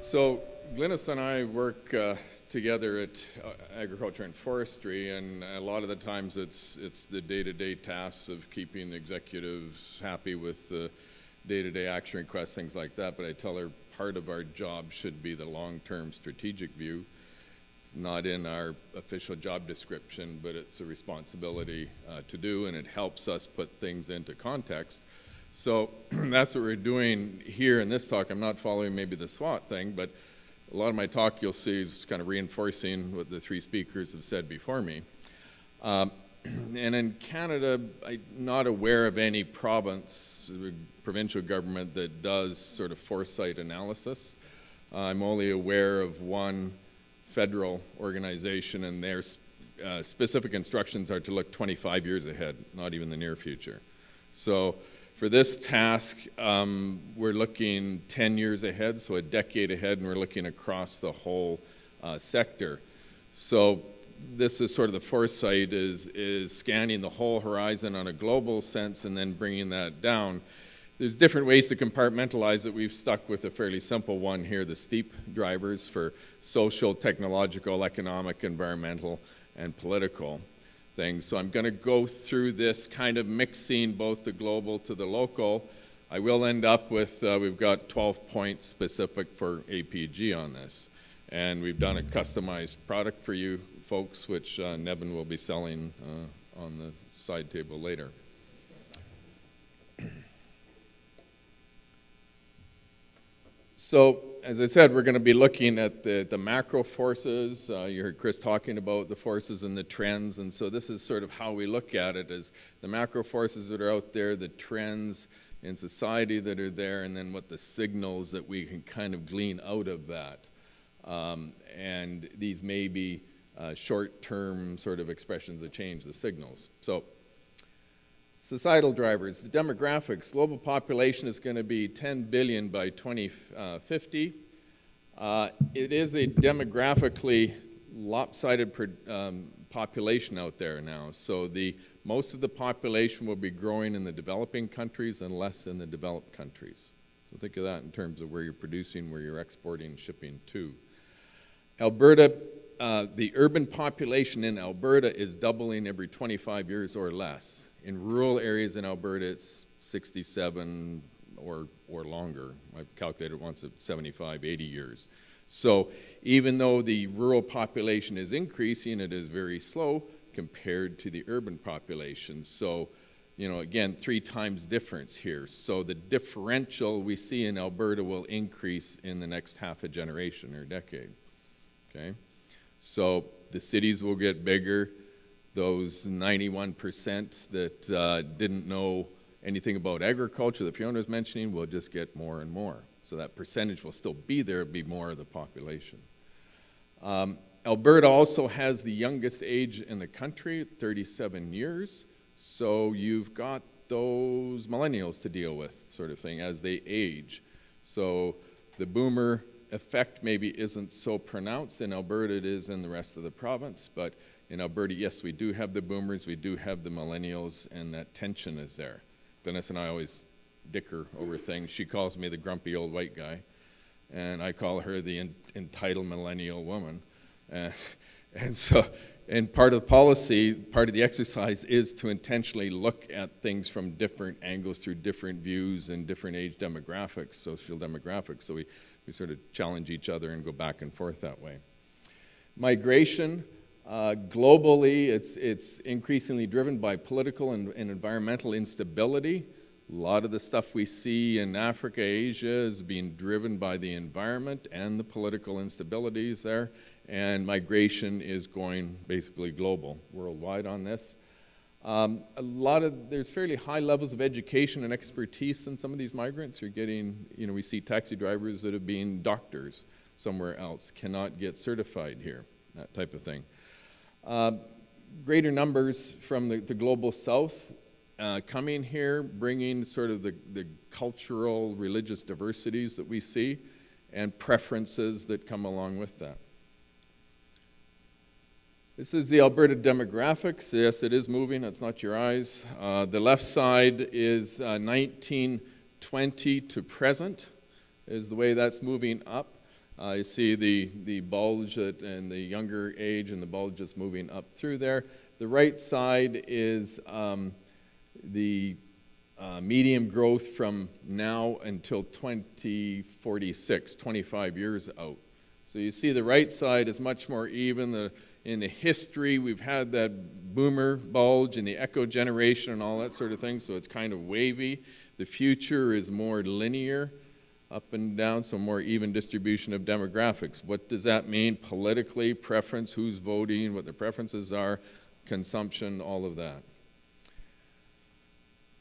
So Glynis and I work together at Agriculture and Forestry, and a lot of the times it's the day-to-day tasks of keeping executives happy with the day-to-day action requests, things like that. But I tell her part of our job should be the long-term strategic view. It's not in our official job description, but it's a responsibility to do, and it helps us put things into context. So that's what we're doing here in this talk. I'm not following maybe the SWOT thing, but a lot of my talk you'll see is kind of reinforcing what the three speakers have said before me. And in Canada, I'm not aware of any province, provincial government that does sort of foresight analysis. I'm only aware of one federal organization, and their specific instructions are to look 25 years ahead, not even the near future. So for this task, we're looking 10 years ahead, so a decade ahead, and we're looking across the whole sector. So this is sort of the foresight is scanning the whole horizon on a global sense and then bringing that down. There's different ways to compartmentalize it. We've stuck with a fairly simple one here, the STEEP drivers for social, technological, economic, environmental, and political things. So I'm going to go through this kind of mixing both the global to the local. I will end up with, we've got 12 points specific for APG on this. And we've done a customized product for you folks, which Nevin will be selling on the side table later. So, as I said, we're going to be looking at the macro forces. You heard Chris talking about the forces and the trends, and so this is sort of how we look at it, as the macro forces that are out there, the trends in society that are there, and then what the signals that we can kind of glean out of that. And these may be short-term sort of expressions that change the signals. So, societal drivers, the demographics. Global population is going to be 10 billion by 2050. It is a demographically lopsided population out there now. So most of the population will be growing in the developing countries and less in the developed countries. So think of that in terms of where you're producing, where you're exporting, shipping to. Alberta, the urban population in Alberta is doubling every 25 years or less. In rural areas in Alberta, it's 67 or longer. I've calculated once at 75, 80 years. So even though the rural population is increasing, it is very slow compared to the urban population. So, you know, again, 3 times difference here. So the differential we see in Alberta will increase in the next half a generation or decade. Okay? So the cities will get bigger. Those 91% that didn't know anything about agriculture that Fiona was mentioning will just get more and more. So that percentage will still be there, be more of the population. Alberta also has the youngest age in the country, 37 years. So you've got those millennials to deal with, sort of thing, as they age. So the boomer effect maybe isn't so pronounced in Alberta, it is in the rest of the province, but in Alberta, yes, we do have the boomers, we do have the millennials, and that tension is there. Dennis and I always dicker over things. She calls me the grumpy old white guy, and I call her the entitled millennial woman. And part of the policy, part of the exercise is to intentionally look at things from different angles, through different views and different age demographics, social demographics. So we sort of challenge each other and go back and forth that way. Migration. Globally, it's increasingly driven by political and environmental instability. A lot of the stuff we see in Africa, Asia is being driven by the environment and the political instabilities there. And migration is going basically global, worldwide on this. There's fairly high levels of education and expertise in some of these migrants. You're getting, we see taxi drivers that have been doctors somewhere else, cannot get certified here, that type of thing. Greater numbers from the global south coming here, bringing sort of the cultural, religious diversities that we see and preferences that come along with that. This is the Alberta demographics. Yes, it is moving. That's not your eyes. The left side is 1920 to present is the way that's moving up. You see the bulge and the younger age and the bulge just moving up through there. The right side is the medium growth from now until 2046, 25 years out. So you see the right side is much more even. In the history, we've had that boomer bulge and the echo generation and all that sort of thing, so it's kind of wavy. The future is more linear, up and down, so more even distribution of demographics. What does that mean politically, preference, who's voting, what their preferences are, consumption, all of that.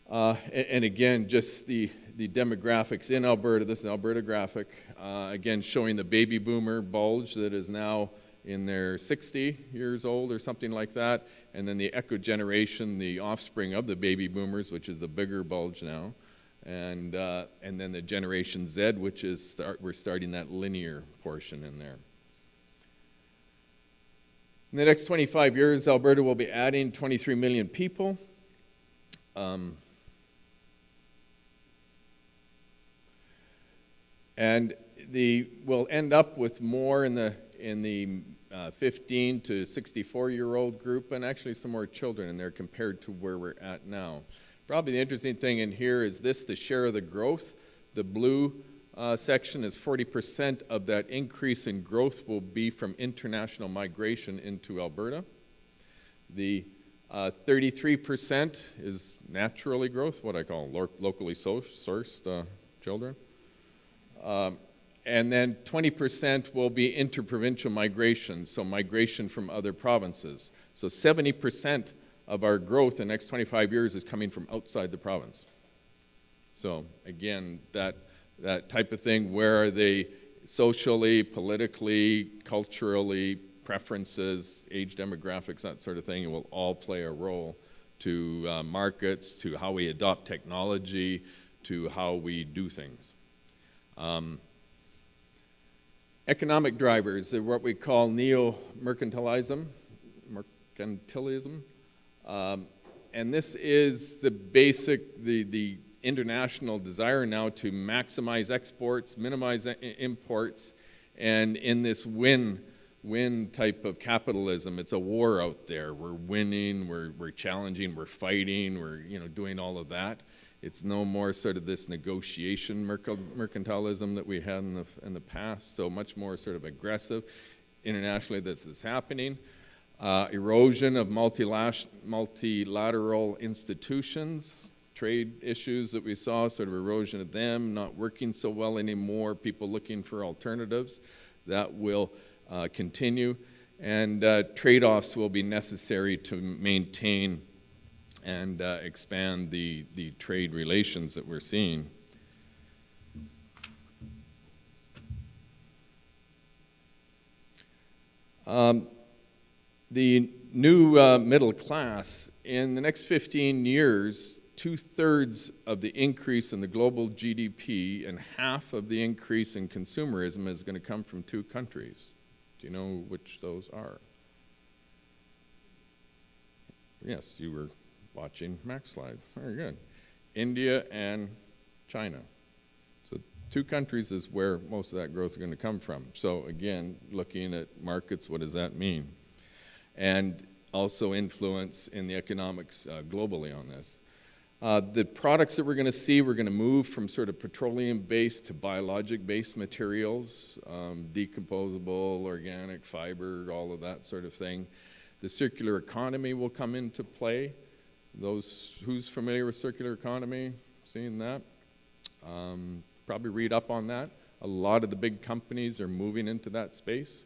And again, just the demographics in Alberta. This is an Alberta graphic, again showing the baby boomer bulge that is now in their 60 years old or something like that, and then the echo generation, the offspring of the baby boomers, which is the bigger bulge now, and then the Generation Z, which is we're starting that linear portion in there. In the next 25 years, Alberta will be adding 23 million people. And we'll end up with more in the 15 to 64-year-old group, and actually some more children in there compared to where we're at now. Probably the interesting thing in here is this, the share of the growth. The blue section is 40% of that increase in growth will be from international migration into Alberta. The 33% is naturally growth, what I call locally sourced children. And then 20% will be interprovincial migration, so migration from other provinces. So 70% of our growth in the next 25 years is coming from outside the province. So again, that type of thing, where are they socially, politically, culturally, preferences, age demographics, that sort of thing, it will all play a role to markets, to how we adopt technology, to how we do things. Economic drivers are what we call neo-mercantilism, and this is the basic, the international desire now to maximize exports, minimize imports, and in this win type of capitalism, it's a war out there. We're winning, we're challenging, we're fighting, we're doing all of that. It's no more sort of this negotiation mercantilism that we had in the past, so much more sort of aggressive. Internationally, this is happening. Erosion of multilateral institutions, trade issues that we saw, sort of erosion of them, not working so well anymore, people looking for alternatives. That will continue, and trade-offs will be necessary to maintain and expand the trade relations that we're seeing. The new middle class, in the next 15 years, 2/3 of the increase in the global GDP and half of the increase in consumerism is going to come from 2 countries. Do you know which those are? Yes, you were watching Mac's slide. Very good. India and China. So 2 countries is where most of that growth is going to come from. So again, looking at markets, what does that mean? And also influence in the economics globally on this. The products that we're going to see, we're going to move from sort of petroleum-based to biologic-based materials, decomposable, organic, fiber, all of that sort of thing. The circular economy will come into play. Who's familiar with circular economy, seeing that? Probably read up on that. A lot of the big companies are moving into that space.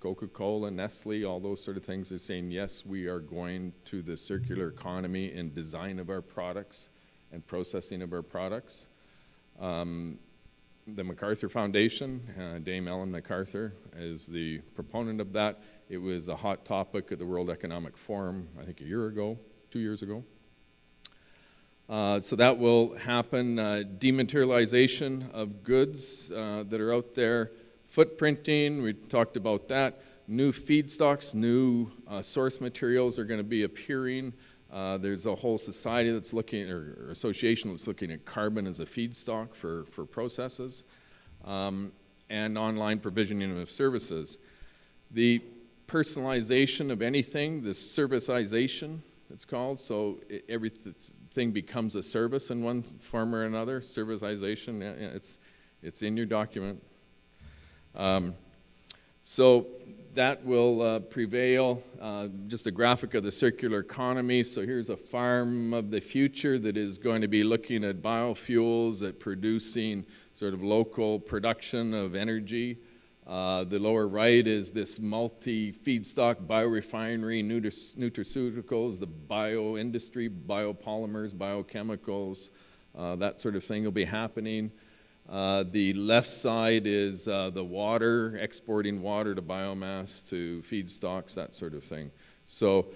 Coca-Cola, Nestle, all those sort of things are saying, yes, we are going to the circular economy in design of our products and processing of our products. The MacArthur Foundation, Dame Ellen MacArthur is the proponent of that. It was a hot topic at the World Economic Forum, I think 2 years ago. So that will happen. Dematerialization of goods that are out there. Footprinting, we talked about that. New feedstocks, new source materials are going to be appearing. There's a whole society that's looking, or association that's looking at carbon as a feedstock for processes. And and online provisioning of services. The personalization of anything, the serviceization, it's called, so everything becomes a service in one form or another. Serviceization, it's in your document. So that will prevail. Just a graphic of the circular economy. So here's a farm of the future that is going to be looking at biofuels, at producing sort of local production of energy. The lower right is this multi-feedstock biorefinery, nutraceuticals, the bio industry, biopolymers, biochemicals, that sort of thing will be happening. The left side is the water, exporting water to biomass, to feedstocks, that sort of thing. So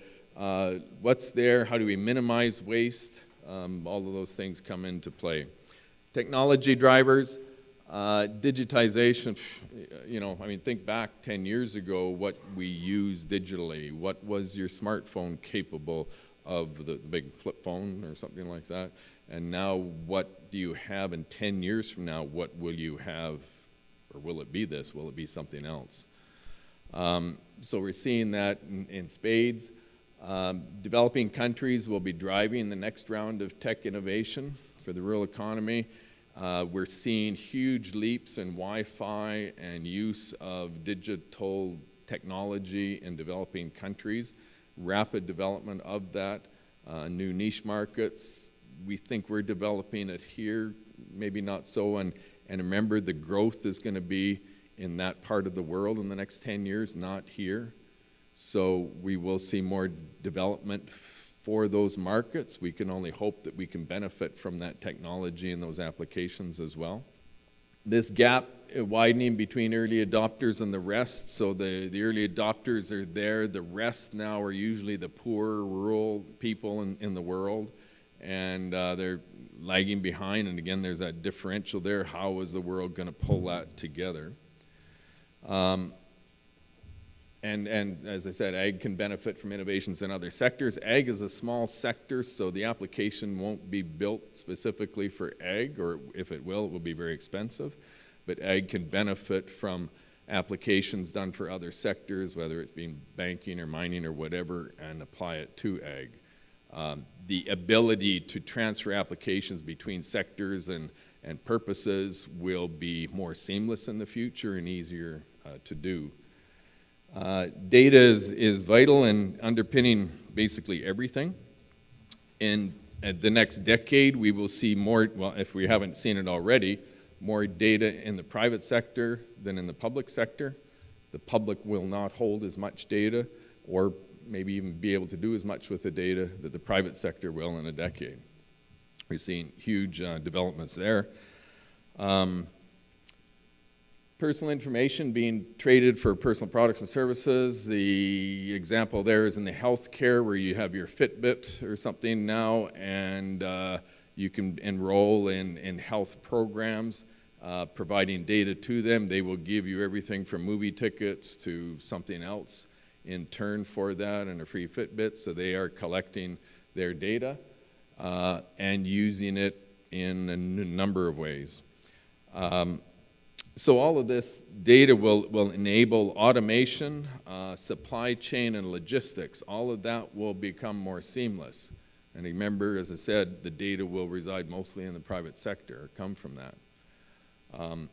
what's there? How do we minimize waste? All of those things come into play. Technology drivers. Digitization, think back 10 years ago, what we used digitally. What was your smartphone capable of, the big flip phone or something like that? And now what do you have in 10 years from now? What will you have, or will it be this? Will it be something else? So we're seeing that in spades. Developing countries will be driving the next round of tech innovation for the rural economy. We're seeing huge leaps in Wi-Fi and use of digital technology in developing countries, rapid development of that, new niche markets. We think we're developing it here, maybe not so, and remember the growth is going to be in that part of the world in the next 10 years, not here. So we will see more development for those markets. We can only hope that we can benefit from that technology and those applications as well. This gap widening between early adopters and the rest. So the early adopters are there. The rest now are usually the poor, rural people in the world. And they're lagging behind. And again, there's that differential there. How is the world going to pull that together? And as I said, ag can benefit from innovations in other sectors. Ag is a small sector, so the application won't be built specifically for ag, or if it will be very expensive. But ag can benefit from applications done for other sectors, whether it's being banking or mining or whatever, and apply it to ag. The ability to transfer applications between sectors and purposes will be more seamless in the future and easier to do. Data is vital in underpinning basically everything. In the next decade, we will see more, well, if we haven't seen it already, more data in the private sector than in the public sector. The public will not hold as much data, or maybe even be able to do as much with the data that the private sector will in a decade. We're seeing huge developments there. Personal information being traded for personal products and services. The example there is in the healthcare, where you have your Fitbit or something now, and you can enroll in health programs, providing data to them. They will give you everything from movie tickets to something else in turn for that, and a free Fitbit. So they are collecting their data and using it in a number of ways. So all of this data will enable automation, supply chain, and logistics. All of that will become more seamless. And remember, as I said, the data will reside mostly in the private sector, or come from that. I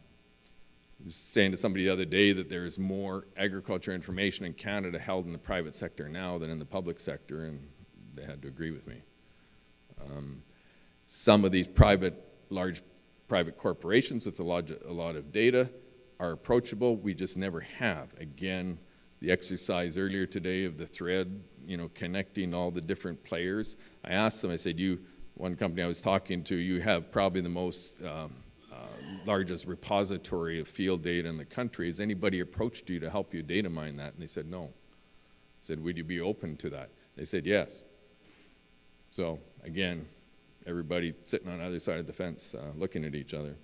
was saying to somebody the other day that there's more agriculture information in Canada held in the private sector now than in the public sector, and they had to agree with me. Some of these large private corporations with a lot of data are approachable. We just never have. Again, the exercise earlier today of the thread, connecting all the different players. I asked them, I said, one company I was talking to, you have probably the most largest repository of field data in the country. Has anybody approached you to help you data mine that? And they said, no. I said, would you be open to that? They said, yes. So again, everybody sitting on the other side of the fence looking at each other.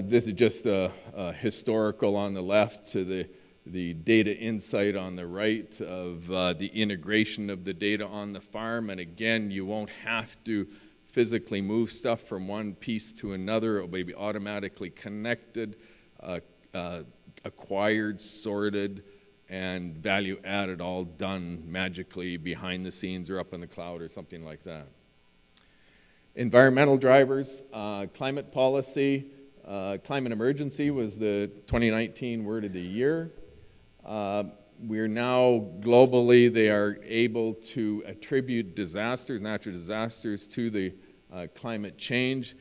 This is just a historical on the left to the data insight on the right of the integration of the data on the farm. And again, you won't have to physically move stuff from one piece to another. It will be automatically connected, acquired, sorted, and value added, all done magically behind the scenes or up in the cloud or something like that. Environmental drivers, climate policy, climate emergency was the 2019 word of the year. We're now globally, they are able to attribute disasters, natural disasters, to the climate change.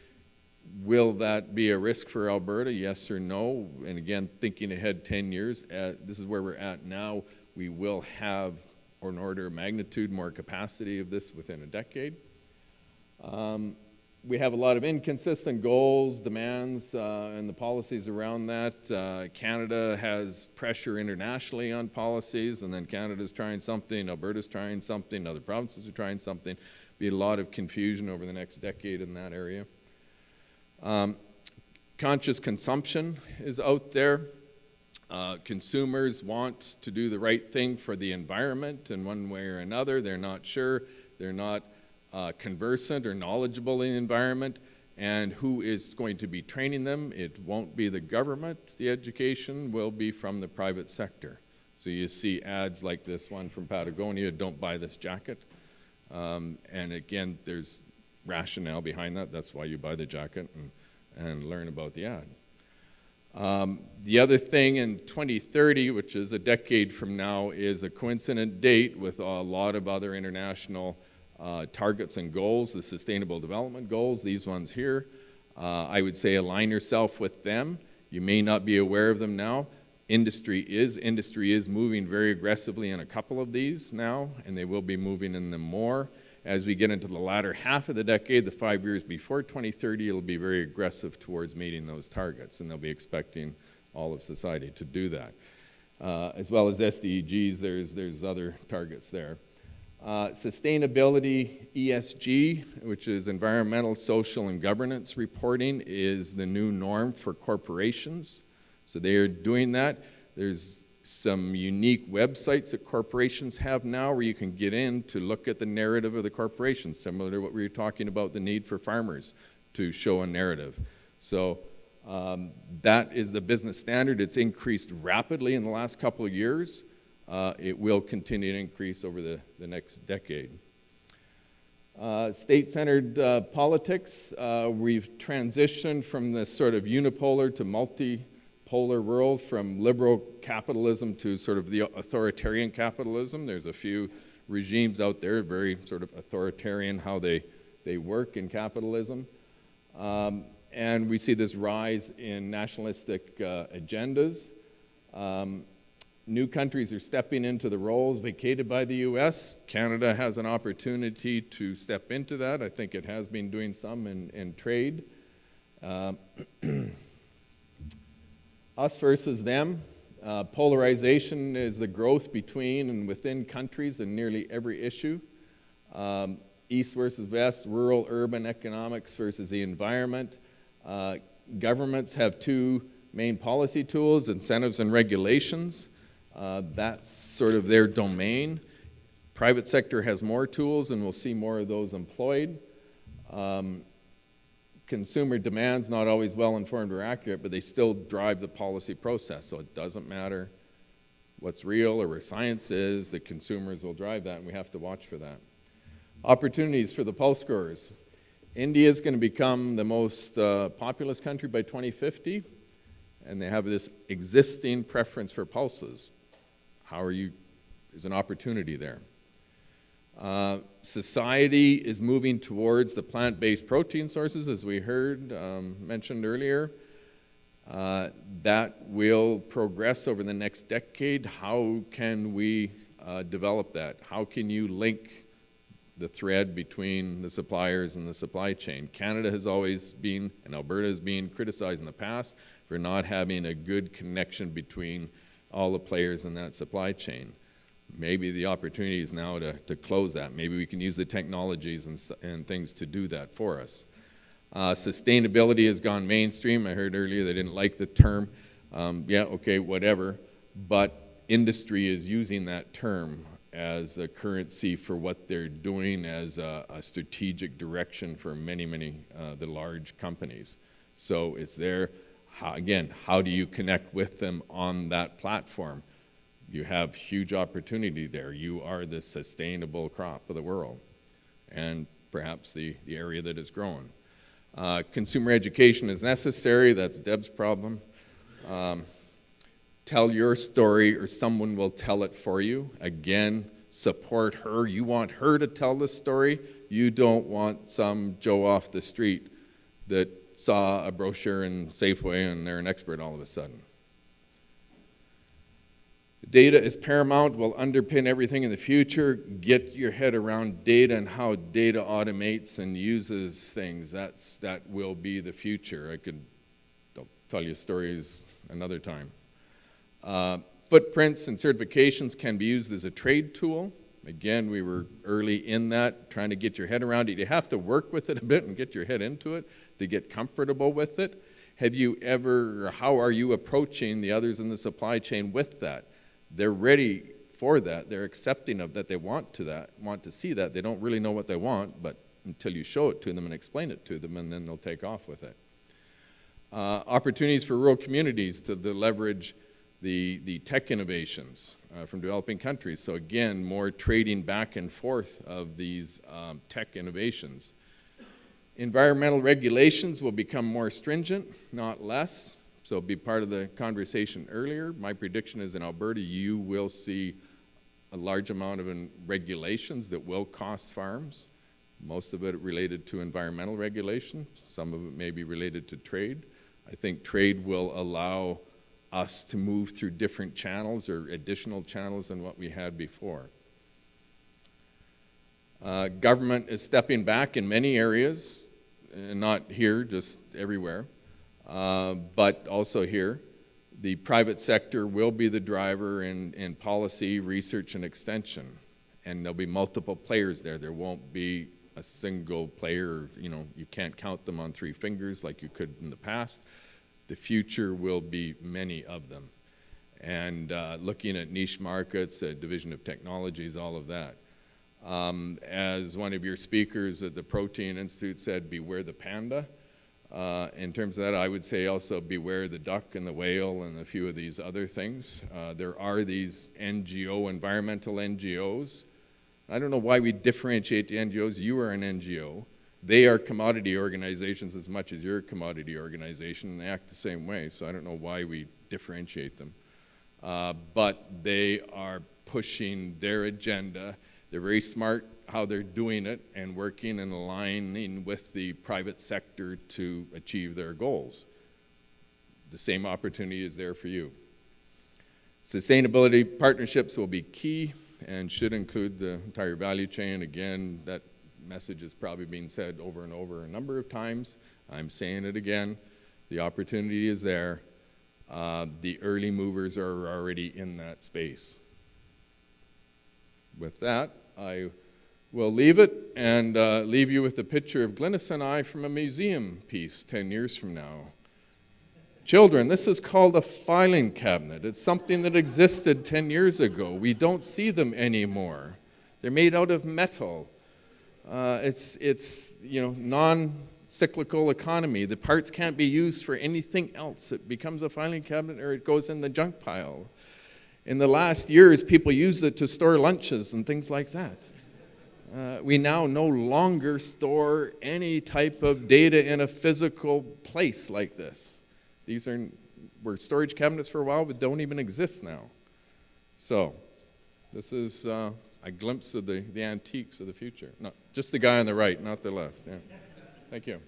Will that be a risk for Alberta? Yes or no? And again, thinking ahead 10 years, this is where we're at now. We will have, or an order of magnitude, more capacity of this within a decade. We have a lot of inconsistent goals, demands, and the policies around that. Canada has pressure internationally on policies, and then Canada's trying something, Alberta's trying something, other provinces are trying something. Be a lot of confusion over the next decade in that area. Conscious consumption is out there. Consumers want to do the right thing for the environment in one way or another. They're not sure. They're not conversant or knowledgeable in the environment, and who is going to be training them? It won't be the government. The education will be from the private sector. So you see ads like this one from Patagonia, don't buy this jacket. And again, there's rationale behind that. That's why you buy the jacket and learn about the ad. The other thing in 2030, which is a decade from now, is a coincident date with a lot of other international targets and goals, the Sustainable Development Goals, these ones here. I would say align yourself with them. You may not be aware of them now. Industry is moving very aggressively in a couple of these now, and they will be moving in them more. As we get into the latter half of the decade, the 5 years before 2030, it'll be very aggressive towards meeting those targets, and they'll be expecting all of society to do that. As well as SDGs, there's other targets there. Sustainability, ESG, which is environmental, social, and governance reporting, is the new norm for corporations. So they are doing that. There's some unique websites that corporations have now where you can get in to look at the narrative of the corporation, similar to what we were talking about, the need for farmers to show a narrative. So that is the business standard. It's increased rapidly in the last couple of years. It will continue to increase over the next decade. State-centered politics. We've transitioned from this sort of unipolar to multipolar world, from liberal capitalism to sort of the authoritarian capitalism. There's a few regimes out there, very sort of authoritarian how they work in capitalism. And we see this rise in nationalistic agendas. New countries are stepping into the roles vacated by the U.S. Canada has an opportunity to step into that. I think it has been doing some in trade. Us versus them. Polarization is the growth between and within countries in nearly every issue. East versus West, rural, urban, economics versus the environment. Governments have two main policy tools, incentives and regulations. That's sort of their domain. Private sector has more tools, and we'll see more of those employed. Consumer demand's not always well-informed or accurate, but they still drive the policy process. So it doesn't matter what's real or where science is, the consumers will drive that, and we have to watch for that. Opportunities for the pulse growers. India is going to become the most populous country by 2050, and they have this existing preference for pulses. There's an opportunity there. Society is moving towards the plant-based protein sources, as we heard mentioned earlier. That will progress over the next decade. How can we develop that? How can you link the thread between the suppliers and the supply chain? Canada has always been, and Alberta has been, criticized in the past for not having a good connection between all the players in that supply chain. Maybe the opportunity is now to close that. Maybe we can use the technologies and things to do that for us. Sustainability has gone mainstream. I heard earlier they didn't like the term. Yeah, okay, whatever. But industry is using that term as a currency for what they're doing as a strategic direction for many the large companies. So it's there. How do you connect with them on that platform? You have huge opportunity there. You are the sustainable crop of the world, and perhaps the area that is growing. Consumer education is necessary. That's Deb's problem. Tell your story or someone will tell it for you. Again, support her. You want her to tell the story. You don't want some Joe off the street that saw a brochure in Safeway and they're an expert all of a sudden. Data is paramount, will underpin everything in the future. Get your head around data and how data automates and uses things. That will be the future. I'll tell you stories another time. Footprints and certifications can be used as a trade tool. Again, we were early in that, trying to get your head around it. You have to work with it a bit and get your head into it to get comfortable with it. Have you ever, or how are you approaching the others in the supply chain with that? They're ready for that. They're accepting of that. They want to see that. They don't really know what they want, but until you show it to them and explain it to them, and then they'll take off with it. Opportunities for rural communities to leverage the tech innovations from developing countries. So again, more trading back and forth of these tech innovations. Environmental regulations will become more stringent, not less. So be part of the conversation earlier. My prediction is in Alberta, you will see a large amount of regulations that will cost farms. Most of it related to environmental regulation. Some of it may be related to trade. I think trade will allow us to move through different channels or additional channels than what we had before. Government is stepping back in many areas, and not here, just everywhere. But also here, the private sector will be the driver in policy, research, and extension. And there'll be multiple players there. There won't be a single player, you can't count them on 3 fingers like you could in the past. The future will be many of them. And looking at niche markets, division of technologies, all of that. As one of your speakers at the Protein Institute said, beware the panda. In terms of that, I would say also beware the duck and the whale and a few of these other things. There are these environmental NGOs. I don't know why we differentiate the NGOs. You are an NGO. They are commodity organizations as much as you're a commodity organization, and they act the same way, so I don't know why we differentiate them. But they are pushing their agenda. They're very smart how they're doing it and working and aligning with the private sector to achieve their goals. The same opportunity is there for you. Sustainability partnerships will be key and should include the entire value chain. Again, that message is probably being said over and over a number of times. I'm saying it again. The opportunity is there. The early movers are already in that space. With that, I will leave it and leave you with a picture of Glynis and I from a museum piece 10 years from now. Children, this is called a filing cabinet. It's something that existed 10 years ago. We don't see them anymore. They're made out of metal. It's non-cyclical economy. The parts can't be used for anything else. It becomes a filing cabinet or it goes in the junk pile. In the last years, people used it to store lunches and things like that. We now no longer store any type of data in a physical place like this. These were storage cabinets for a while, but don't even exist now. So, this is a glimpse of the antiques of the future. No, just the guy on the right, not the left. Yeah. Thank you.